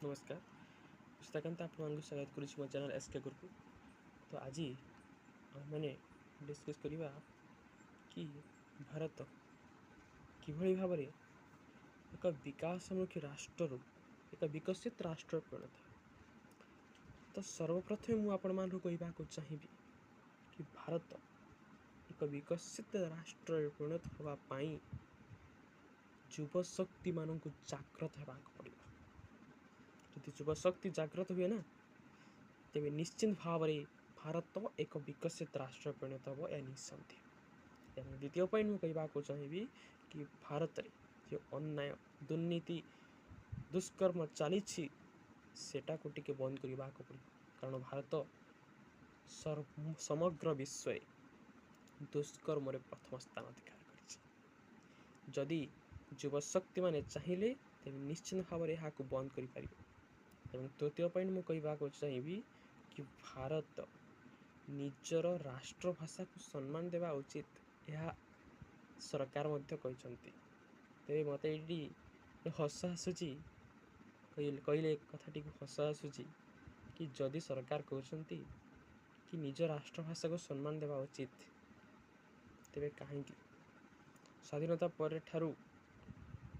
नमस्कार पुस्तकांत आपको स्वागत करुच्ची मो चैनल एसके गुरु तो आज मैंने डिस्कस करवा कि भारत किभली भाव एक विकासमुखी राष्ट्र एक विकसित राष्ट्र परिणत तो सर्वप्रथमे मुझे कहवाक चाहिए कि भारत एक विकसित राष्ट्र परिणत होगापाई युवशक्ति मान जाग्रत होगाक पड़ो यदि युवशक्ति जाग्रत हुए ना तेज निश्चित भाव में भारत एक विकसित राष्ट्र परिणत हम यह निसंदेह। द्वितीय पॉइंट मुझे कहवाक चाहिए कि भारत में जो अन्याय दुर्नीति दुष्कर्म चली सेटा को टिके बंद करने को पड़ो कारण भारत समग्र विश्व दुष्कर्म प्रथम स्थान अधिकार कर जदि युवशक्ति मैंने चाहिए तेज निश्चित भाव में यहाँ बंद कर। तृतीय पॉइंट मुझे कहवाक चाहिए कि भारत निजर राष्ट्रभाषा को सम्मान देवा उचित यह सरकार तेरे मत ये हस आसूची कहले कथाटी हस आसूची कि जदि सरकार कहते कि निज राष्ट्रभाषा को सम्मान देवा उचित तेरे कहीं स्वाधीनता पर ठारू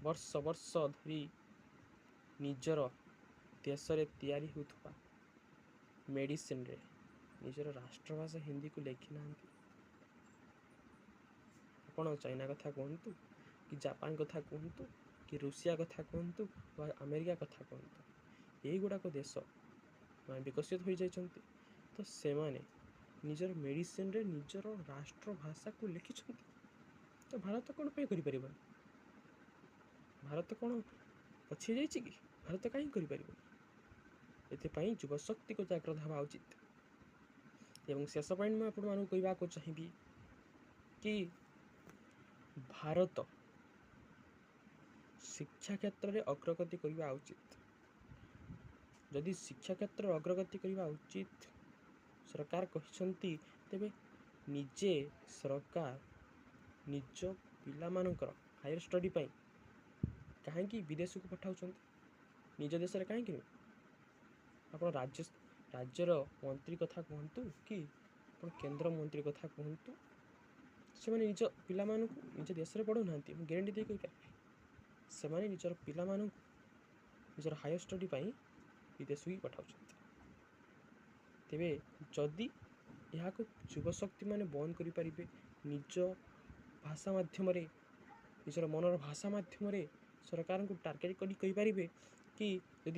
वर्ष वर्ष धरी निजर देश रे तैयारी होता मेडिसिन रे निजर राष्ट्रभाषा हिंदी को लिखि ना आपण चाइना कथा कहतु कि जापान कथा कहतु कि रूसिया कथा कहतु अमेरिका कथा कहतु यही गुड़ाक देश विकसित हो जाती तो से माने निजर मेडिसिन रे निजर राष्ट्रभाषा को लिखिं तो भारत कौन पे कर भारत कौन पछी जाइए कि भारत कहीं कर युवशक्ति को जाग्रत हवा उचित। एवं शेष पॉइंट में आपण कहवाक चाहिए कि भारत शिक्षा क्षेत्र में अग्रगति करने उचित जदि शिक्षा क्षेत्र अग्रगति करने उचित सरकार कहते तेबे निजे सरकार निज पिला मानकर हायर स्टडी पाई कहीं विदेश को पठाउछंती निज देश में कहीं आप राज्यर मंत्री कथा कहतु कि केंद्र मंत्री कथा कहतु से निज पिला निज देश में पढ़ाऊना गारंटी दे कहीपर से निजर पिला निजर हायर स्टडी पाई विदेश ही पठाऊँ तेरे जदि यहाँ युवशक्ति मैंने बंद करें निज भाषा मध्यम निजर मनर भाषा मध्यम सरकार को टार्गेट करें कि यदि